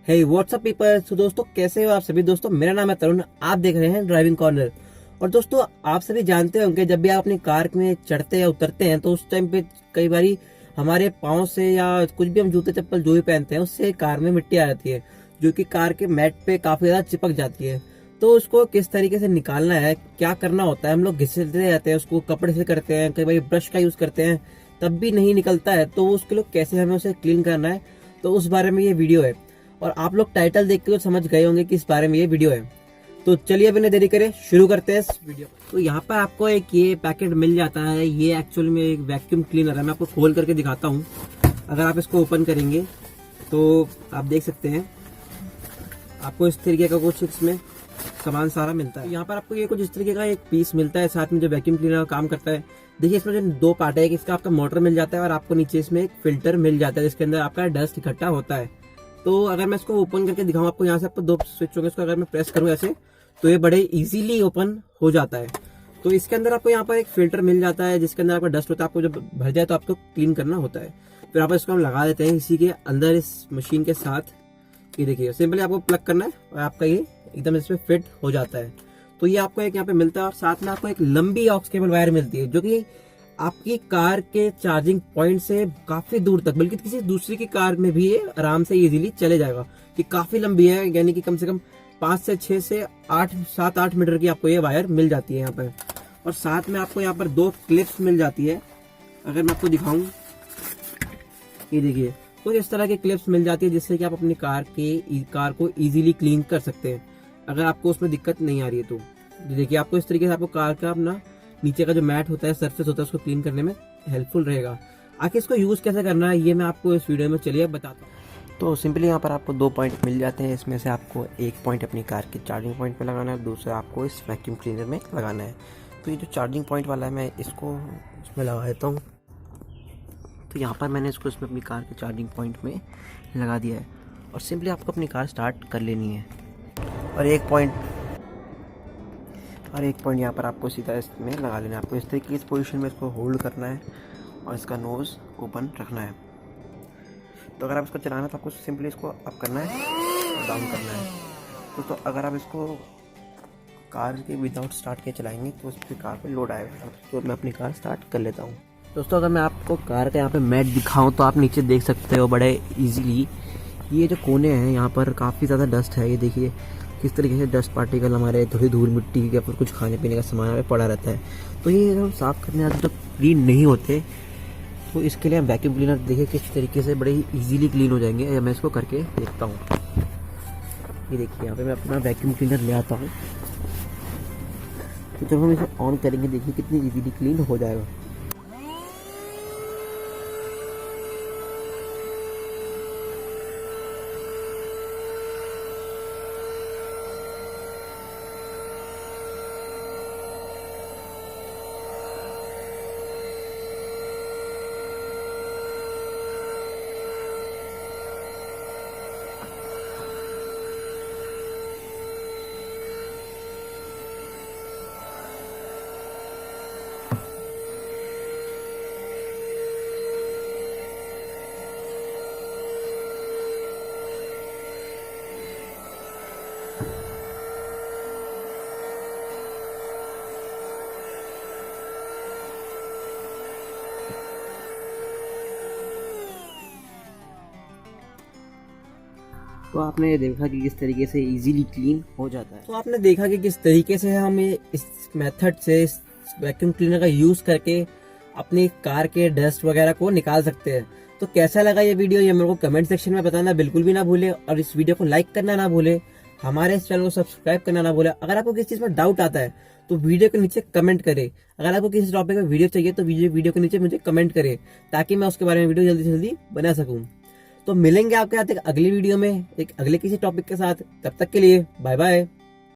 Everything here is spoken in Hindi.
हे व्हाट्सअप पीपल। तो दोस्तों कैसे हो आप सभी दोस्तों, मेरा नाम है तरुण, आप देख रहे हैं ड्राइविंग कॉर्नर। और दोस्तों आप सभी जानते होंगे जब भी आप अपनी कार में चढ़ते या उतरते हैं तो उस टाइम पे कई बारी हमारे पाँव से या कुछ भी हम जूते चप्पल जो भी पहनते हैं उससे कार में मिट्टी आ जाती है, जो कि कार के मैट पे काफी ज्यादा चिपक जाती है। तो उसको किस तरीके से निकालना है, क्या करना होता है, हम लोग घिसते रहते हैं, उसको कपड़े से करते हैं, कई बार ब्रश का यूज करते हैं, तब भी नहीं निकलता है। तो उसके लिए कैसे हमें उसे क्लीन करना है, तो उस बारे में ये वीडियो है। और आप लोग टाइटल देख के तो समझ गए होंगे कि इस बारे में ये वीडियो है। तो चलिए बिना देरी करे शुरू करते हैं इस वीडियो। तो यहाँ पर आपको एक ये पैकेट मिल जाता है, ये एक्चुअल में एक वैक्यूम क्लीनर है। मैं आपको खोल करके दिखाता हूँ। अगर आप इसको ओपन करेंगे तो आप देख सकते हैं आपको इस तरीके का कुछ इसमें सामान सारा मिलता है। यहाँ पर आपको ये कुछ इस तरीके का एक पीस मिलता है, साथ में जो वैक्यूम क्लीनर का काम करता है। देखिए इसमें जो दो पार्ट है, एक इसका आपका मोटर मिल जाता है और आपको नीचे इसमें एक फिल्टर मिल जाता है जिसके अंदर आपका डस्ट इकट्ठा होता है। तो अगर मैं इसको ओपन करके दिखाऊं आपको, यहाँ से आपको दो स्विच होंगे, इसको अगर मैं प्रेस करूं ऐसे तो ये बड़े इजीली ओपन हो जाता है। तो इसके अंदर आपको यहाँ पर एक फिल्टर मिल जाता है जिसके अंदर आपका डस्ट होता है। आपको जब भर जाए तो आपको क्लीन करना होता है। फिर यहाँ पर इसको हम लगा देते हैं इसी के अंदर इस मशीन के साथ। ये देखिए सिंपली आपको प्लग करना है और आपका ये एकदम इसमें फिट हो जाता है। तो ये आपको एक यहाँ पे मिलता है और साथ में आपको एक लंबी ऑक्स केबल वायर मिलती है जो कि आपकी कार के चार्जिंग पॉइंट से काफी दूर तक, बल्कि किसी दूसरी की कार में भी ये आराम से इजीली चले जाएगा। कि काफी लंबी है, यानी कि कम से कम 5 से 6 से 8 7-8 मीटर की आपको ये वायर मिल जाती है यहाँ पर। और साथ में आपको यहाँ पर 2 क्लिप्स मिल जाती है। अगर मैं आपको दिखाऊं, ये देखिए कुछ इस तरह की क्लिप्स मिल जाती है जिससे कि आप अपनी कार को इजीली क्लीन कर सकते हैं अगर आपको उसमें दिक्कत नहीं आ रही है। तो देखिए आपको इस तरीके से आपको कार का अपना नीचे का जो मैट होता है, सरफेस होता है, उसको क्लीन करने में हेल्पफुल रहेगा। आखिर इसको यूज कैसे करना है ये मैं आपको इस वीडियो में चलिए बताता हूँ। तो सिंपली यहाँ पर आपको 2 पॉइंट मिल जाते हैं। इसमें से आपको एक पॉइंट अपनी कार के चार्जिंग पॉइंट पे लगाना है, दूसरा आपको इस वैक्यूम क्लीनर में लगाना है। तो ये जो चार्जिंग पॉइंट वाला है मैं इसको इसमें लगा देता हूँ। तो यहाँ पर मैंने इसको इसमें अपनी कार के चार्जिंग पॉइंट में लगा दिया है और सिंपली आपको अपनी कार स्टार्ट कर लेनी है। और एक पॉइंट यहाँ पर आपको सीधा इसमें लगा लेना है। आपको इस तरीके की इस पोजीशन में इसको होल्ड करना है और इसका नोज़ ओपन रखना है। तो अगर आप इसको चलाना है तो आपको सिंपली इसको अप करना है और डाउन करना है। तो अगर आप इसको कार के विदाउट स्टार्ट के चलाएंगे तो उस पर कार पे लोड आएगा। तो मैं अपनी कार स्टार्ट कर लेता हूँ। दोस्तों अगर मैं आपको कार का यहाँ पे मैट दिखाऊँ तो आप नीचे देख सकते हो बड़े ईजीली ये जो कोने हैं यहाँ पर काफ़ी ज़्यादा डस्ट है। ये देखिए किस तरीके से डस्ट पार्टिकल हमारे थोड़ी धूल मिट्टी या फिर कुछ खाने पीने का सामान पे पड़ा रहता है। तो ये अगर हम साफ़ करने आते तो क्लीन नहीं होते। तो इसके लिए हम वैक्यूम क्लीनर देखिए किस तरीके से बड़े ही ईजीली क्लीन हो जाएंगे। या मैं इसको करके देखता हूँ। ये देखिए यहाँ पे मैं अपना वैक्यूम क्लीनर ले आता हूँ। तो जब हम इसे ऑन करेंगे देखिए कितनी ईजीली क्लीन हो जाएगा। तो आपने देखा कि किस तरीके से इजीली क्लीन हो जाता है। तो आपने देखा कि किस तरीके से हम इस मेथड से इस वैक्यूम क्लीनर का यूज करके अपनी कार के डस्ट वगैरह को निकाल सकते हैं। तो कैसा लगा ये वीडियो ये मेरे को कमेंट सेक्शन में बताना बिल्कुल भी ना भूले। और इस वीडियो को लाइक करना ना भूले, हमारे इस चैनल को सब्सक्राइब करना ना भूले। अगर आपको किसी चीज में डाउट आता है तो वीडियो के नीचे कमेंट करें। अगर आपको किसी टॉपिक में वीडियो चाहिए तो वीडियो के नीचे मुझे कमेंट करें ताकि मैं उसके बारे में वीडियो जल्दी से जल्दी बना सकूं। तो मिलेंगे आपके साथ एक अगली वीडियो में एक अगले किसी टॉपिक के साथ। तब तक के लिए बाय बाय।